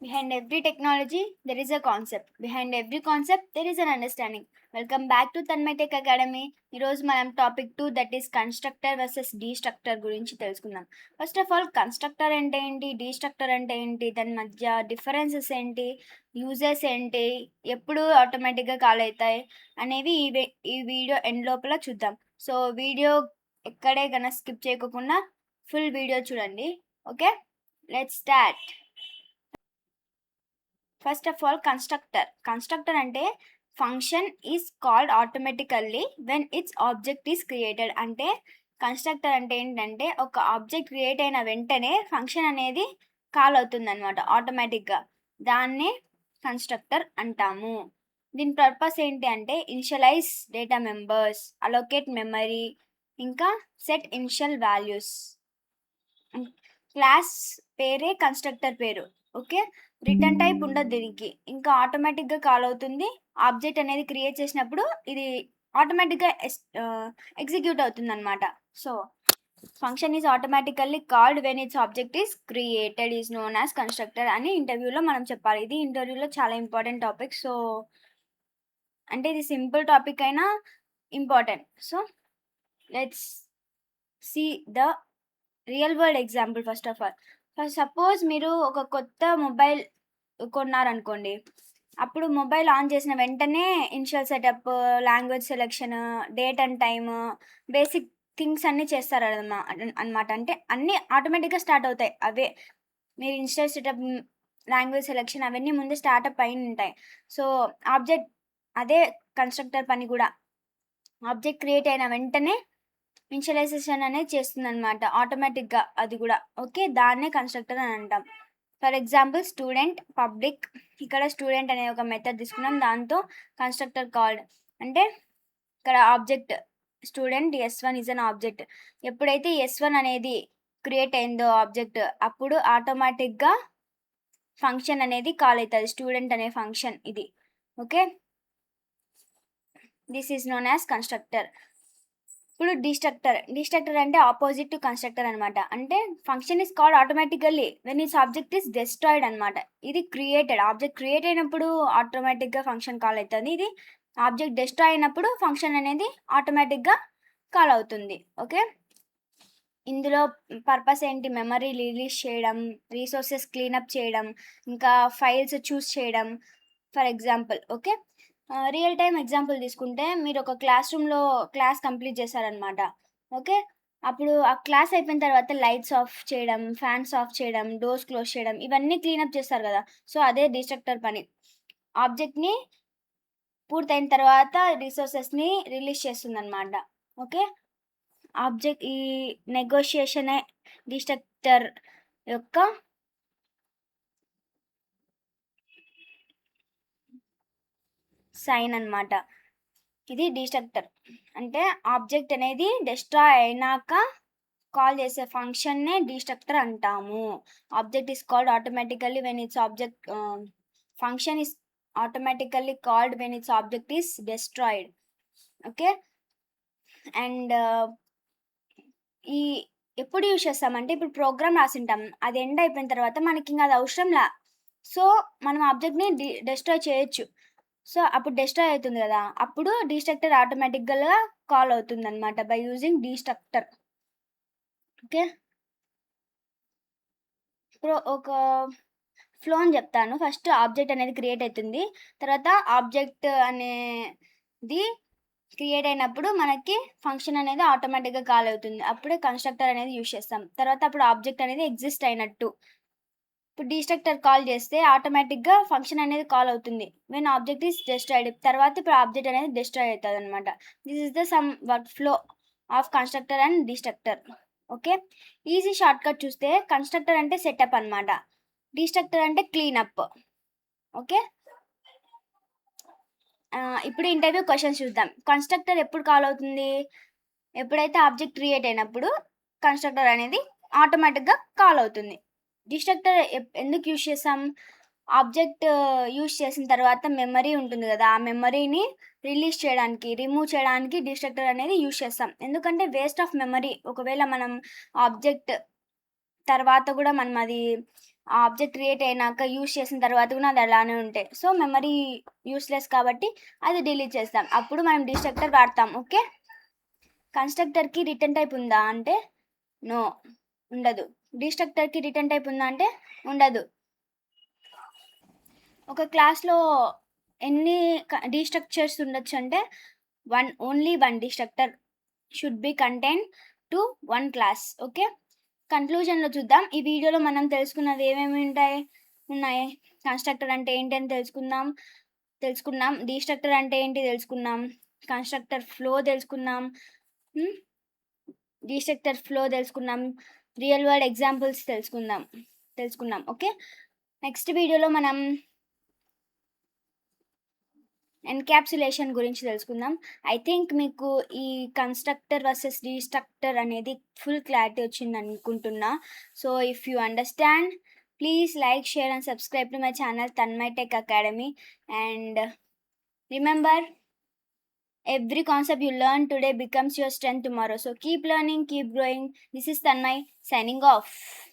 Behind every technology, there is a concept. Behind every concept, there is an understanding. Welcome back to Tanmay Tech Academy. ఈరోజు మనం topic 2 that is constructor versus destructor గురించి తెలుసుకుందాం. First of all constructor అంటే ఏంటి, డీస్ట్రక్టర్ అంటే ఏంటి, దాని మధ్య డిఫరెన్సెస్ ఏంటి, యూజెస్ ఏంటి, ఎప్పుడు ఆటోమేటిక్గా కాల్ అవుతాయి అనేవి ఈ వీడియో ఎండ్ లోపల చూద్దాం. సో వీడియో ఎక్కడే కన్నా స్కిప్ చేయకుండా ఫుల్ వీడియో చూడండి. Okay, let's start. First of all constructor అంటే function is called automatically when its object is created. అంటే కన్స్ట్రక్టర్ అంటే ఏంటంటే ఒక ఆబ్జెక్ట్ క్రియేట్ అయిన వెంటనే ఫంక్షన్ అనేది కాల్ అవుతుంది అనమాట ఆటోమేటిక్గా. దాన్నే కన్స్ట్రక్టర్ అంటాము. దీని పర్పస్ ఏంటి అంటే initialise data members, allocate memory, ఇంకా సెట్ ఇనిషియల్ వాల్యూస్. క్లాస్ పేరే కన్స్ట్రక్టర్ పేరు. ఓకే, రిటర్న్ టైప్ ఉండదు దీనికి, ఇంకా ఆటోమేటిక్గా కాల్ అవుతుంది. ఆబ్జెక్ట్ అనేది క్రియేట్ చేసినప్పుడు ఇది ఆటోమేటిక్గా ఎగ్జిక్యూట్ అవుతుంది అనమాట. So function is automatically called when its object is created is known as constructor అని ఇంటర్వ్యూలో మనం చెప్పాలి. ఇది ఇంటర్వ్యూలో చాలా ఇంపార్టెంట్ టాపిక్. సో అంటే ఇది సింపుల్ టాపిక్ అయినా important. So let's see the real world example. First of all suppose మీరు ఒక కొత్త మొబైల్ కొన్నారనుకోండి. అప్పుడు మొబైల్ ఆన్ చేసిన వెంటనే initial setup, language selection, date and time, basic things అన్నీ చేస్తారు అనమాట. అంటే అన్నీ ఆటోమేటిక్గా స్టార్ట్ అవుతాయి. అవే మీరు ఇనిషియల్ సెటప్, లాంగ్వేజ్ సెలెక్షన్ అవన్నీ ముందే స్టార్ట్అప్ అయిన ఉంటాయి. సో ఆబ్జెక్ట్ అదే కన్స్ట్రక్టర్ పని కూడా. ఆబ్జెక్ట్ క్రియేట్ అయిన వెంటనే ఇనిషియలైజేషన్ అనేది చేస్తుందనమాట ఆటోమేటిక్గా అది కూడా. ఓకే, దాన్నే కన్స్ట్రక్టర్ అని అంటాం. For example student, public. ఇక్కడ స్టూడెంట్ అనే ఒక మెథడ్ తీసుకున్నాం, దాంతో కన్స్ట్రక్టర్ కాల్డ్. అంటే ఇక్కడ object student S1 is an object. ఎప్పుడైతే S1 అనేది క్రియేట్ అయిందో ఆబ్జెక్ట్, అప్పుడు ఆటోమేటిక్గా ఫంక్షన్ అనేది కాల్ అవుతుంది, స్టూడెంట్ అనే ఫంక్షన్ ఇది. Okay, this is known as constructor. ఇప్పుడు డీస్ట్రక్టర్ అంటే ఆపోజిట్ టు కన్స్ట్రక్టర్ అనమాట. అంటే function is called automatically when its object is destroyed అనమాట. ఇది క్రియేటెడ్, ఆబ్జెక్ట్ క్రియేట్ అయినప్పుడు ఆటోమేటిక్గా ఫంక్షన్ కాల్ అవుతుంది. ఇది ఆబ్జెక్ట్ డెస్ట్రాయ్ అయినప్పుడు ఫంక్షన్ అనేది ఆటోమేటిక్గా కాల్ అవుతుంది. ఓకే, ఇందులో పర్పస్ ఏంటి, మెమరీ రిలీజ్ చేయడం, రీసోర్సెస్ క్లీనప్ చేయడం, ఇంకా ఫైల్స్ చూస్ చేయడం. For example okay, real time example తీసుకుంటే మీరు ఒక క్లాస్ రూమ్లో క్లాస్ కంప్లీట్ చేశారనమాట. ఓకే, అప్పుడు ఆ క్లాస్ అయిపోయిన తర్వాత లైట్స్ ఆఫ్ చేయడం, ఫ్యాన్స్ ఆఫ్ చేయడం, డోర్స్ క్లోజ్ చేయడం, ఇవన్నీ క్లీనప్ చేస్తారు కదా. సో అదే డిస్ట్రక్టర్ పని. ఆబ్జెక్ట్ని పూర్తయిన తర్వాత రిసోర్సెస్ని రిలీజ్ చేస్తుందన్నమాట. ఓకే, ఆబ్జెక్ట్ ఈ నెగోషియేషనే డిస్ట్రక్టర్ యొక్క సైన్ అన్నమాట. ఇది డిస్ట్రక్టర్ అంటే ఆబ్జెక్ట్ అనేది డెస్ట్రాయ్ అయినాక కాల్ చేసే ఫంక్షన్నే డిస్ట్రక్టర్ అంటాము. Object is called automatically when its object, function is automatically called when its object is destroyed. Okay, and ఈ ఎప్పుడు యూజ్ చేస్తామంటే ఇప్పుడు ప్రోగ్రామ్ రాసింటాం, అది ఎండ్ అయిపోయిన తర్వాత మనకి ఇంకా అది అవసరంలా. సో మనం ఆబ్జెక్ట్ని డెస్ట్రాయ్ చేయొచ్చు. సో అప్పుడు డెస్ట్రాయ్ అవుతుంది కదా, అప్పుడు డిస్ట్రక్టర్ ఆటోమేటిక్గా కాల్ అవుతుంది అనమాట బై యూజింగ్ డిస్ట్రక్టర్. ఓకే, ఇప్పుడు ఒక ఫ్లో అని చెప్తాను. ఫస్ట్ ఆబ్జెక్ట్ అనేది క్రియేట్ అవుతుంది, తర్వాత ఆబ్జెక్ట్ అనేది క్రియేట్ అయినప్పుడు మనకి ఫంక్షన్ అనేది ఆటోమేటిక్గా కాల్ అవుతుంది. అప్పుడే కన్స్ట్రక్టర్ అనేది యూజ్ చేస్తాం. తర్వాత అప్పుడు ఆబ్జెక్ట్ అనేది ఎగ్జిస్ట్ అయినట్టు. ఇప్పుడు డిస్ట్రక్టర్ కాల్ చేస్తే ఆటోమేటిక్గా ఫంక్షన్ అనేది కాల్ అవుతుంది వెన్ ఆబ్జెక్ట్ ఈస్ డెస్ట్రాయిడ్. తర్వాత ఇప్పుడు ఆబ్జెక్ట్ అనేది డెస్ట్రాయ్ అవుతుంది అనమాట. This is the sum work flow of constructor and destructor. Okay, easy short cut చూస్తే కన్స్ట్రక్టర్ అంటే సెటప్ అనమాట, డిస్ట్రక్టర్ అంటే క్లీనప్. ఓకే, ఇప్పుడు ఇంటర్వ్యూ క్వశ్చన్స్ చూద్దాం. కన్స్ట్రక్టర్ ఎప్పుడు కాల్ అవుతుంది, ఎప్పుడైతే ఆబ్జెక్ట్ క్రియేట్ అయినప్పుడు కన్స్ట్రక్టర్ అనేది ఆటోమేటిక్గా కాల్ అవుతుంది. డిస్ట్రక్టర్ ఎందుకు యూజ్ చేస్తాం, ఆబ్జెక్ట్ యూజ్ చేసిన తర్వాత మెమరీ ఉంటుంది కదా, ఆ మెమరీని రిలీజ్ చేయడానికి, రిమూవ్ చేయడానికి డిస్ట్రక్టర్ అనేది యూజ్ చేస్తాం. ఎందుకంటే వేస్ట్ ఆఫ్ మెమరీ, ఒకవేళ మనం ఆబ్జెక్ట్ తర్వాత కూడా మనం అది ఆ ఆబ్జెక్ట్ క్రియేట్ అయినాక యూజ్ చేసిన తర్వాత కూడా అది అలానే ఉంటాయి. సో మెమరీ యూస్‌లెస్ కాబట్టి అది డిలీట్ చేస్తాం. అప్పుడు మనం డిస్ట్రక్టర్ వాడతాం. ఓకే. కన్‌స్ట్రక్టర్‌కి రిటర్న్ టైప్ ఉందా అంటే నో, ఉండదు. డిస్ట్రక్టర్‌కి రిటర్న్ టైప్ ఉందా అంటే ఉండదు. ఒక క్లాస్‌లో ఎన్ని డీస్ట్రక్చర్స్ ఉండొచ్చు అంటే only 1 destructor should be contain to 1 class. Okay. కన్క్లూజన్‌లో చూద్దాం. ఈ వీడియోలో మనం తెలుసుకున్నవి ఏమేమి ఉన్నాయి. కన్‌స్ట్రక్టర్ అంటే ఏంటి అని తెలుసుకున్నాం. డీస్ట్రక్టర్ అంటే ఏంటి తెలుసుకున్నాం. కన్‌స్ట్రక్టర్ ఫ్లో తెలుసుకున్నాం. హ్మ్. డీస్ట్రక్టర్ ఫ్లో తెలుసుకున్నాం. రియల్ వరల్డ్ ఎగ్జాంపుల్స్ తెలుసుకున్నాం. ఓకే. నెక్స్ట్ వీడియోలో మనం ఎన్‌క్యాప్సులేషన్ గురించి తెలుసుకుందాం. ఐ థింక్ మీకు ఈ కన్‌స్ట్రక్టర్ వర్సెస్ డీస్ట్రక్టర్ అనేది ఫుల్ క్లారిటీ వచ్చిందనుకుంటున్నా. So, if you understand please like, share and subscribe to my channel Tanmay Tech Academy. And remember, every concept you learn today becomes your strength tomorrow. So keep learning, keep growing. This is Tanmay signing off.